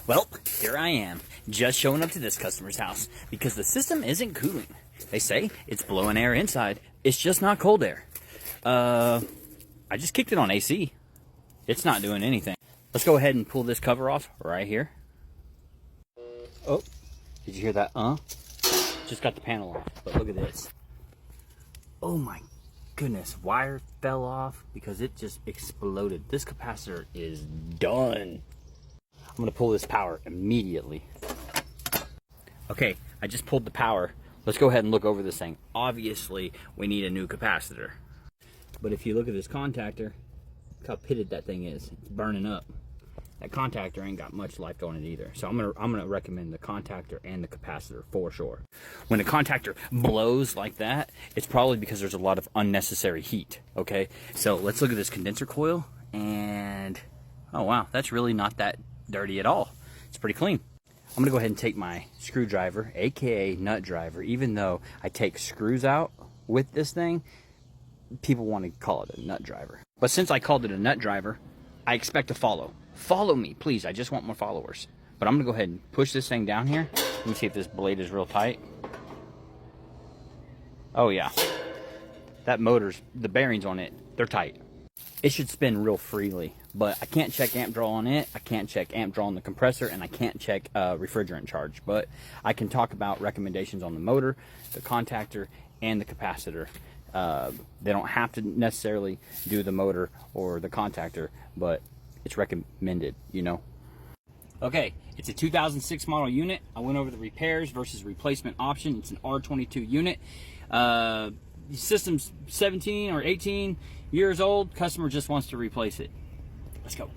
Well, here I am, just showing up to this customer's house because the system isn't cooling. They say it's blowing air inside, it's just not cold air. I just kicked it on AC. It's not doing anything. Let's go ahead and pull this cover off right here. Oh, did you hear that? Just got the panel off, but look at this. Oh my goodness, wire fell off because it just exploded. This capacitor is done. I'm gonna pull this power immediately. Okay, I just pulled the power. Let's go ahead and look over this thing. Obviously, we need a new capacitor. But if you look at this contactor, look how pitted that thing is. It's burning up. That contactor ain't got much life on it either. So I'm gonna recommend the contactor and the capacitor for sure. When a contactor blows like that, it's probably because there's a lot of unnecessary heat. Okay, so let's look at this condenser coil, and oh wow, that's really not that dirty at all. It's pretty clean. I'm gonna go ahead and take my screwdriver, aka nut driver. Even though I take screws out with this thing, people want to call it a nut driver. But since I called it a nut driver, I expect to follow. Follow me, please. I just want more followers. But I'm gonna go ahead and push this thing down here. Let me see if this blade is real tight. Oh yeah. That motor's, the bearings on it, they're tight. It should spin real freely, but I can't check amp draw on it. I can't check amp draw on the compressor, and I can't check refrigerant charge. But I can talk about recommendations on the motor, the contactor, and the capacitor. They don't have to necessarily do the motor or the contactor, but it's recommended, you know. Okay, it's a 2006 model unit. I went over the repairs versus replacement option. It's an R22 unit. The system's 17 or 18 years old. Customer just wants to replace it. Let's go.